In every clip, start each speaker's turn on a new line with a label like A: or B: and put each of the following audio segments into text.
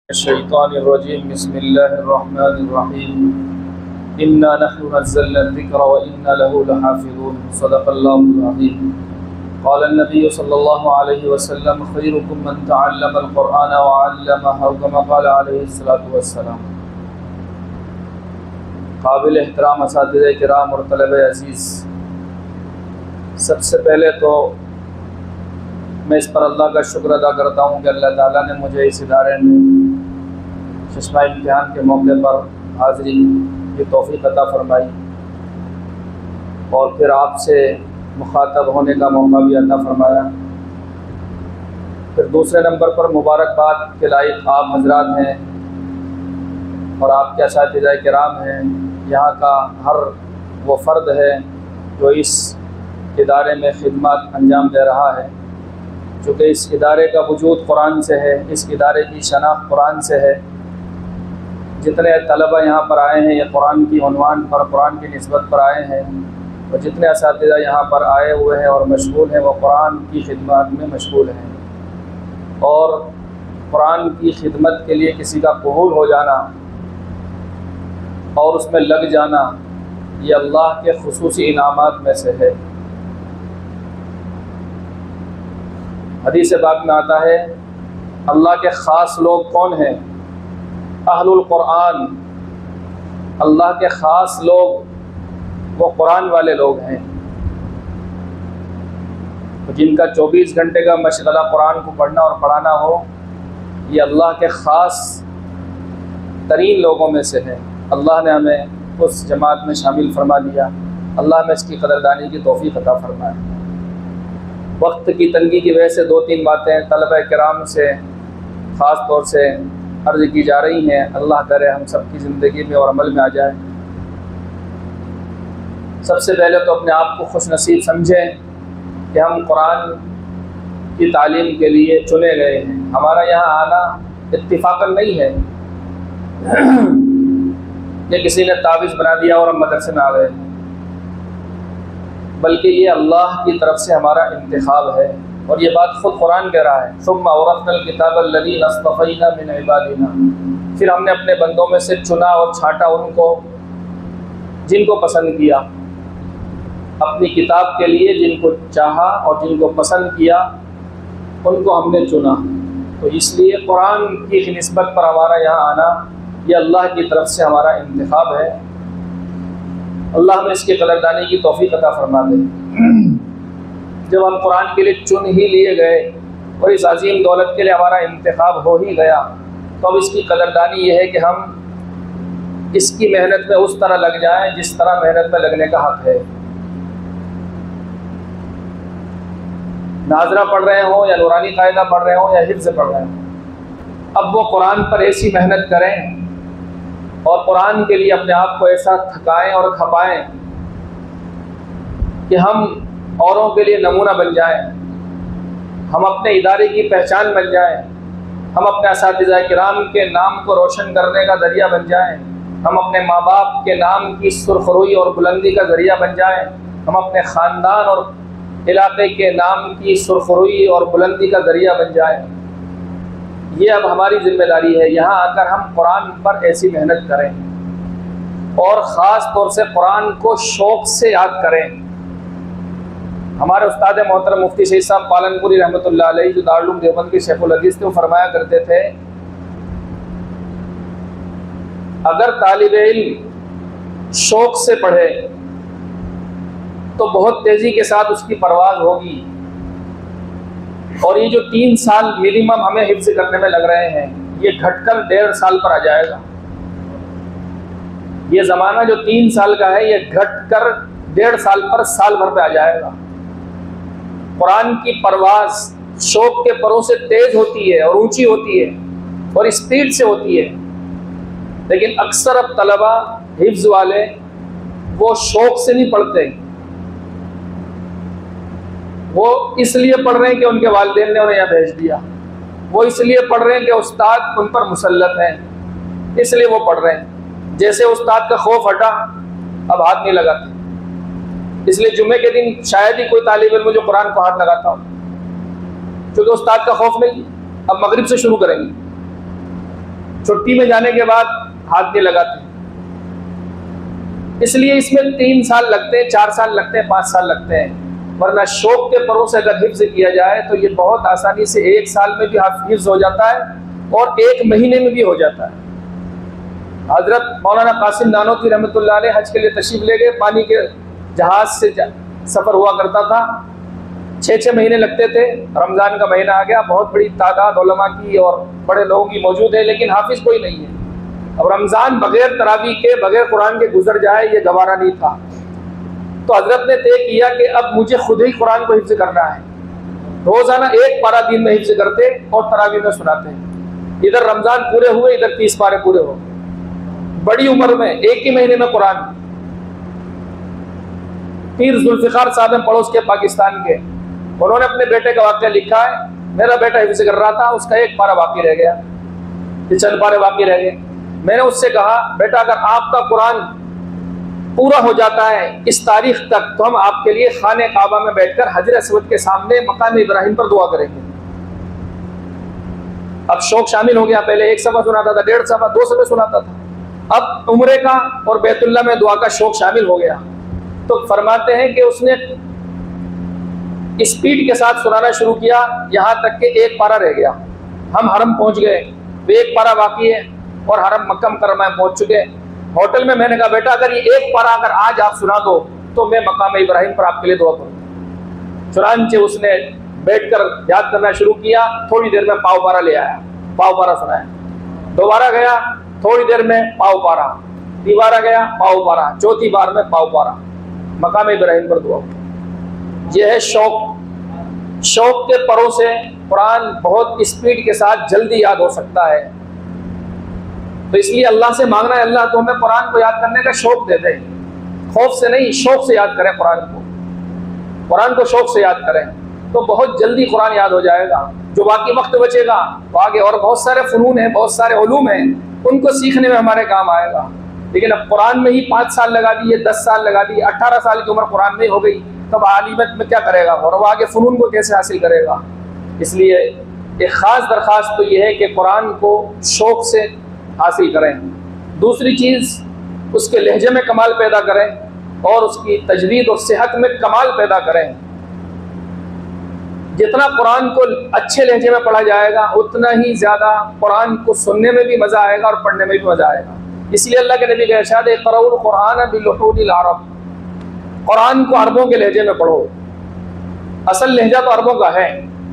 A: शैतानिर्रजीम बिस्मिल्लाहिर्रहमानिर्रहीम इन्ना नहनु नज़्ज़लना ज़िक्रा व इन्ना लहु लहाफ़िज़ून सदक़ल्लाहुल अज़ीम। क़ाला नबी सल्लल्लाहु अलैहि वसल्लम खैरुकुम मन तअल्लमल क़ुरआन व अल्लमहु कमा क़ाला अलैहिस्सलातु वस्सलाम। काबिल एहतराम असातिज़े किराम और तलबे अज़ीज़, सबसे पहले तो मैं इस पर अल्लाह का शुक्र अदा करता हूँ कि अल्लाह ताला ने मुझे इस इदारे में चश्मा इम्तिहान के मौके पर हाज़िरी की तौफ़ीक़ अता फ़रमाई और फिर आपसे मुखातब होने का मौका भी अता फ़रमाया। फिर दूसरे नंबर पर मुबारकबाद के लायक आप हज़रात हैं और आपके असातिज़ा किराम हैं। यहाँ का हर वो फ़र्द है जो इस इदारे में खिदमत अंजाम दे रहा है, चूँकि इस इदारे का वजूद कुरान से है, इस इदारे की शनाख्त कुरान से है। जितने तलबा यहाँ पर आए हैं ये कुरान की उन्वान पर, कुरान की निस्बत पर आए हैं, और जितने असातिज़ा यहाँ पर आए हुए हैं और मशगूल हैं वो कुरान की खिदमत में मशगूल हैं। और कुरान की खिदमत के लिए किसी का कबूल हो जाना और उसमें लग जाना ये अल्लाह के खुसूसी इनामात में से है। हदीस पाक में आता है अल्लाह के ख़ास लोग कौन हैं? अहलुल कुरान। अल्लाह के ख़ास लोग वो कुरान वाले लोग हैं जिनका 24 घंटे का मशगला कुरान को पढ़ना और पढ़ाना हो। ये अल्लाह के ख़ास तरीन लोगों में से है। अल्लाह ने हमें उस जमात में शामिल फरमा दिया। अल्लाह में इसकी कदरदानी की तौफ़ीक़ अता फरमाए। वक्त की तंगी की वजह से 2-3 बातें तलबा किराम से ख़ास तौर से अर्ज़ की जा रही हैं। अल्लाह करे हम सब की ज़िंदगी में और अमल में आ जाए। सबसे पहले तो अपने आप को खुश नसीब समझें कि हम कुरान की तालीम के लिए चुने गए हैं। हमारा यहाँ आना इत्तिफ़ाक़न नहीं है कि किसी ने तावीज़ बना दिया और हम मदरसे में आ गए, बल्कि ये अल्लाह की तरफ से हमारा इंतखाब है। और ये बात ख़ुद कुरान कह रहा है, सुम्मा औरथनल किताब अल्लज़ीना अस्तफ़ैना मिन इबादिना। फिर हमने अपने बंदों में से चुना और छांटा उनको जिनको पसंद किया, अपनी किताब के लिए जिनको चाहा और जिनको पसंद किया उनको हमने चुना। तो इसलिए कुरान की निस्बत पर हमारा यहाँ आना ये अल्लाह की तरफ से हमारा इंतखाब है। अल्लाह में इसकी कदरदानी की तौफ़ीक़ अता फरमा दे। जब हम कुरान के लिए चुन ही लिए गए और इस अजीम दौलत के लिए हमारा इंतखाब हो ही गया, तो अब इसकी कदरदानी ये है कि हम इसकी मेहनत में उस तरह लग जाएं जिस तरह मेहनत में लगने का हक़ है। नाज़रा पढ़ रहे हों या नूरानी कायदा पढ़ रहे हों या हिफ्ज़ पढ़ रहे हों, अब वो कुरान पर ऐसी मेहनत करें और कुरान के लिए अपने आप को ऐसा थकाएं और खपाएं कि हम औरों के लिए नमूना बन जाएं, हम अपने इदारे की पहचान बन जाएं, हम अपने असातिज़ा किराम के नाम को रोशन करने का ज़रिया बन जाएं, हम अपने माँ बाप के नाम की सुरखरुई और बुलंदी का ज़रिया बन जाएं, हम अपने ख़ानदान और इलाक़े के नाम की सुरखरुई और बुलंदी का ज़रिया बन जाएं। ये अब हमारी ज़िम्मेदारी है। यहाँ आकर हम कुरान पर ऐसी मेहनत करें और ख़ास तौर से कुरान को शौक़ से याद करें। हमारे उस्ताद मोहतरम मुफ्ती शहीद साहब पालनपुरी रहमतुल्लाह अलैह जो दारुल उलूम देवबंद के शेखुल हदीस थे, वो फरमाया करते थे अगर तालिब इल्म शौक़ से पढ़े तो बहुत तेज़ी के साथ उसकी परवाज़ होगी। और ये जो 3 साल मिनिमम हमें हिफ्ज़ करने में लग रहे हैं, ये घटकर 1.5 साल पर आ जाएगा। ये ज़माना जो 3 साल का है ये घटकर 1.5 साल पर साल भर पे आ जाएगा। कुरान की परवाज़ शौक़ के परों से तेज़ होती है और ऊंची होती है और स्पीड से होती है, लेकिन अक्सर अब तलबा हिफ्ज़ वाले वो शौक़ से नहीं पढ़ते, वो इसलिए पढ़ रहे हैं कि उनके वालिदैन ने उन्हें यहाँ भेज दिया, वो इसलिए पढ़ रहे हैं कि उस्ताद उन पर मुसल्लत है, इसलिए वो पढ़ रहे हैं। जैसे उस्ताद का खौफ हटा अब हाथ नहीं लगाते, इसलिए जुमे के दिन शायद ही कोई तालिब इल्म जो कुरान को हाथ लगाता हो, क्योंकि उस्ताद का खौफ नहीं। अब मगरिब से शुरू करेंगे, छुट्टी में जाने के बाद हाथ नहीं लगाते। इसलिए इसमें 3 साल लगते हैं, 4 साल लगते हैं, 5 साल लगते हैं। वरना शौक के परों से अगर हिफ्ज किया जाए तो ये बहुत आसानी से 1 साल में भी हिफ्ज हो जाता है और 1 महीने में भी हो जाता है। हजरत मौलाना कासिम नानोती रहमतुल्लाह अलैह हज के लिए तशरीफ ले गए। पानी के जहाज से सफ़र हुआ करता था, 6-6 महीने लगते थे। रमज़ान का महीना आ गया, बहुत बड़ी तादाद उलमा की और बड़े लोगों की मौजूद है, लेकिन हाफिज़ कोई नहीं है। अब रमज़ान बगैर तरावी के, बगैर कुरान के गुजर जाए, ये गवारा नहीं था। तो हजरत ने तय किया कि अब मुझे खुद ही कुरान को हिफ्ज़ करना है। रोज़ाना 1 पारा दिन में हिफ्ज़ करते और तरावी में सुनाते। इधर रमज़ान पूरे हुए, इधर 30 पारे पूरे हो। बड़ी उम्र में 1 ही महीने में कुरान। पीर जुल्फ़िकार साहब हैं पड़ोस के पाकिस्तान के, उन्होंने अपने बेटे का वाक़या लिखा है। मेरा बेटा हिफ्ज़ कर रहा था, उसका 1 पारा बाकी रह गया, 3 पारे बाकी रह गए। मैंने उससे कहा, बेटा अगर आपका कुरान पूरा हो जाता है इस तारीख तक तो हम आपके लिए खाने काबा में बैठकर हजर अस्वद के सामने मकाम इब्राहिम पर दुआ करेंगे। अब शौक शामिल हो गया। पहले 1 सफ़ा सुनाता था, 1.5 सफ़ा, 2 सफ़े सुनाता था। अब उम्रे का और बैतुल्लाह में दुआ का शौक शामिल हो गया। तो फरमाते हैं कि उसने स्पीड के साथ सुनाना शुरू किया, यहाँ तक कि 1 पारा रह गया। हम हरम पहुँच गए, 1 पारा बाकी है और हरम मक्का मुकर्रमा में पहुँच चुके। होटल में मैंने कहा, बेटा अगर ये 1 पारा अगर आज आप सुना दो तो मैं मकाम इब्राहिम पर आपके लिए दुआ करूँ। चुनांचे उसने बैठकर याद करना शुरू किया। थोड़ी देर में पाव पारा ले आया, पाव पारा सुनाया। दोबारा गया, थोड़ी देर में पाव पारा, तीबारा गया, पाव पारा, चौथी बार में पाव पारा, मकाम इब्राहिम पर दुआ। यह है शौक। शौक के परों से कुरान बहुत स्पीड के साथ जल्दी याद हो सकता है। तो इसलिए अल्लाह से मांगना है, अल्लाह तो हमें कुरान को याद करने का शौक दे दे। खौफ से नहीं, शौक से याद करें कुरान को शौक से याद करें तो बहुत जल्दी कुरान याद हो जाएगा। जो बाकी वक्त बचेगा तो आगे और बहुत सारे फ़नून हैं, बहुत सारे उलूम हैं, उनको सीखने में हमारे काम आएगा। लेकिन अब कुरान में ही 5 साल लगा दिए, 10 साल लगा दिए, 18 साल की उम्र कुरान में हो गई, तब आलिमत में क्या करेगा और वो आगे फ़नून को कैसे हासिल करेगा। इसलिए एक ख़ास दरख्वास्त तो ये है कि कुरान को शौक़ से हासिल करें। दूसरी चीज़, उसके लहजे में कमाल पैदा करें और उसकी तजवीद और सेहत में कमाल पैदा करें। जितना कुरान को अच्छे लहजे में पढ़ा जाएगा उतना ही ज़्यादा कुरान को सुनने में भी मज़ा आएगा और पढ़ने में भी मज़ा आएगा। इसलिए अल्लाह के नबी का इरशाद है, क़रऊल कुरान बिलुहूनिल अरब, कुरान को अरबों के लहजे में पढ़ो। असल लहजा तो अरबों का है,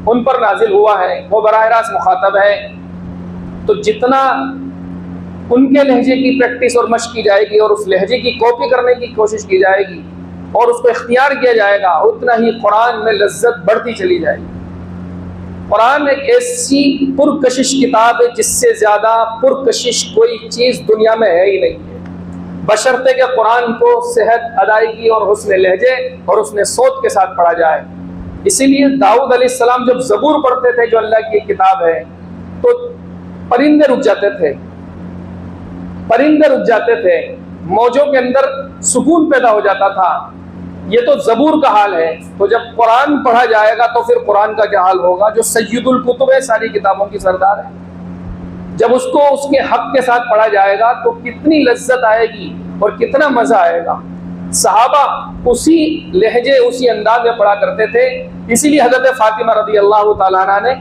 A: उन पर नाजिल हुआ है, वो बराह रास्त मुखातब है। तो जितना उनके लहजे की प्रैक्टिस और मशक की जाएगी और उस लहजे की कॉपी करने की कोशिश की जाएगी और उसको इख्तियार किया जाएगा, उतना ही कुरान में लज्जत बढ़ती चली जाएगी। कुरान एक ऐसी पुरकशिश किताब है जिससे ज़्यादा पुरकशिश कोई चीज़ दुनिया में है ही नहीं है, बशर्ते कि कुरान को सेहत, अदायगी और हुस्न लहजे और हुस्न सोच के साथ पढ़ा जाए। इसीलिए दाऊद अलैहिस्सलाम जब ज़बूर पढ़ते थे, जो अल्लाह की किताब है, तो परिंदे रुक जाते थे, परिंदे रुक जाते थे, मौजों के अंदर सुकून पैदा हो जाता था। ये तो ज़बूर का हाल है, तो जब कुरान पढ़ा जाएगा तो फिर कुरान का क्या हाल होगा, जो सय्यदुल कुतुब है, सारी किताबों की सरदार है। जब उसको उसके हक के साथ पढ़ा जाएगा तो कितनी लज्जत आएगी और कितना मज़ा आएगा। सहाबा उसी लहजे, उसी अंदाज में पढ़ा करते थे। इसीलिए हज़रत फ़ातिमा रज़ी अल्लाह तआला अन्हा ने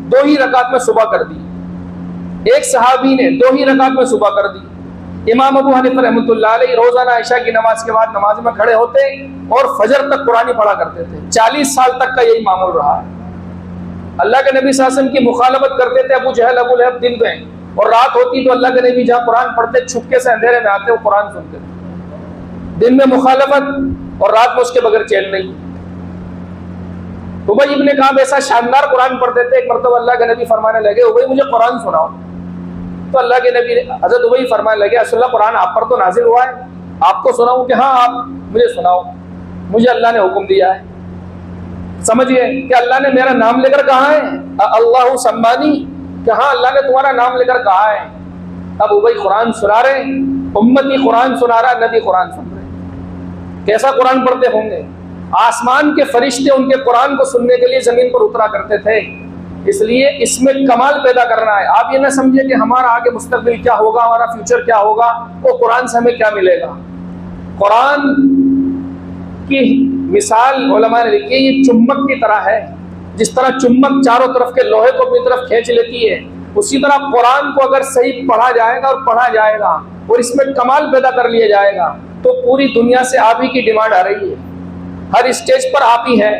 A: दो ही रकात में सुबह कर दी। एक सहाबी ने 2 ही रकात में सुबह कर दी। इमाम अबू हनीफा रहमतुल्लाह अलैह रोज़ाना इशा की नमाज के बाद नमाज में खड़े होते और फजर तक कुरान पढ़ा करते थे। 40 साल तक का यही मामूल रहा है। अल्लाह के नबी सल्लल्लाहु अलैहि वसल्लम की मुखालफत करते थे अबू जहल, अबू लहब दिन में, और रात होती तो अल्लाह के नबी जहाँ कुरान पढ़ते छुपके से अंधेरे में आते, वो कुरान सुनते थे। दिन में मुखालफत और रात में उसके बगैर चैन नहीं। उबई इब्ने काब ऐसा शानदार कुरान पढ़ते थे, एक मरतबा अल्लाह के नबी फरमाने लगे, उबई मुझे कुरान सुनाओ। तो अल्लाह के नबी हज़रत उबई फरमाने लगे, अल्लाह कुरान आप पर तो नाजिल हुआ है, आपको सुनाऊं? कि हाँ, आप मुझे सुनाओ, मुझे अल्लाह ने हुक्म दिया है। समझिए कि अल्लाह ने मेरा नाम लेकर कहा है, अल्लाहु सम्मानी, कि हाँ अल्लाह ने तुम्हारा नाम लेकर कहा है। अब उबई कुरान सुना रहे, उम्मती कुरान सुना रहा, नबी कुरान सुन रहे। कैसा कुरान पढ़ते होंगे। आसमान के फरिश्ते उनके कुरान को सुनने के लिए जमीन पर उतरा करते थे। इसलिए इसमें कमाल पैदा करना है। आप ये ना समझिए कि हमारा आगे मुस्तकबिल क्या होगा, हमारा फ्यूचर क्या होगा, वो कुरान से हमें क्या मिलेगा। कुरान की मिसाल उलमा ने लिखी है, ये चुम्बक की तरह है। जिस तरह चुम्बक चारों तरफ के लोहे को अपनी तरफ खींच लेती है, उसी तरह कुरान को अगर सही पढ़ा जाएगा और पढ़ा जाएगा और इसमें कमाल पैदा कर लिया जाएगा तो पूरी दुनिया से आप ही की डिमांड आ रही है। हर स्टेज पर आप ही हैं,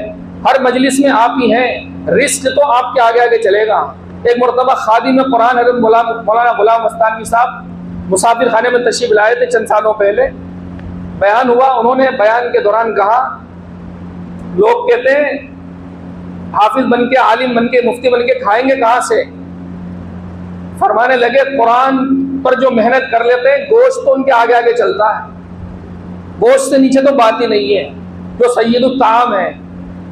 A: हर मजलिस में आप ही हैं, रिस्क तो आपके आगे आगे चलेगा। एक मरतबा खादिम कुरान हज़रत मौलाना गुलाम मस्तानी साहब मुसाफिर खाने में तशरीफ लाए थे चंद सालों पहले। बयान हुआ, उन्होंने बयान के दौरान कहा, लोग कहते हैं हाफिज बन के, आलिम बन के, मुफ्ती बन के खाएंगे कहाँ से। फरमाने लगे, कुरान पर जो मेहनत कर लेते हैं गोश्त तो उनके आगे आगे चलता है, गोश्त से नीचे तो बात ही नहीं है, जो सय्यदुत ताम है।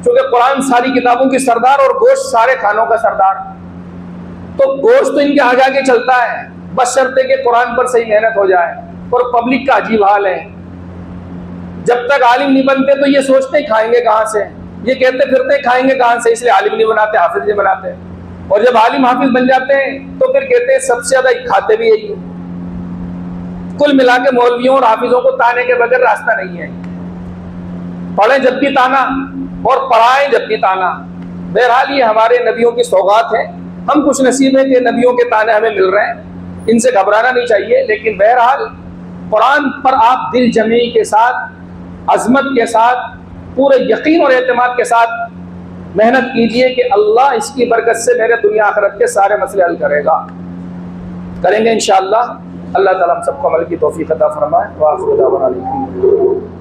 A: क्योंकि कुरान सारी किताबों की सरदार और गोश्त सारे खानों का सरदार, तो गोश्त तो इनके आगे आगे चलता है, बशर्ते कि कुरान पर सही मेहनत हो जाए। और पब्लिक का अजीब हाल है, जब तक आलिम नहीं बनते तो ये सोचते खाएंगे कहाँ से, ये कहते फिरते खाएंगे कहाँ से, इसलिए आलिम नहीं बनाते, हाफिज नहीं बनाते। और जब आलिम हाफिज बन जाते हैं तो फिर कहते हैं सबसे ज्यादा खाते भी यही है। कुल मिला के मौलवियों और हाफिजों को ताने के बगैर रास्ता नहीं है। पढ़े जब भी ताना और पढ़ाएं जब भी ताना। बहरहाल ये हमारे नबियों की सौगात है, हम कुछ नसीब है कि नबियों के ताने हमें मिल रहे हैं, इनसे घबराना नहीं चाहिए। लेकिन बहरहाल कुरान पर आप दिल जमी के साथ, अजमत के साथ, पूरे यकीन और एतमाद के साथ मेहनत कीजिए कि अल्लाह इसकी बरकत से मेरे दुनिया आखिरत के सारे मसले हल करेंगे इंशाअल्लाह। अल्लाह ताला हम सबको अमल की तौफीक अता फरमाए। व आखिर दावाना।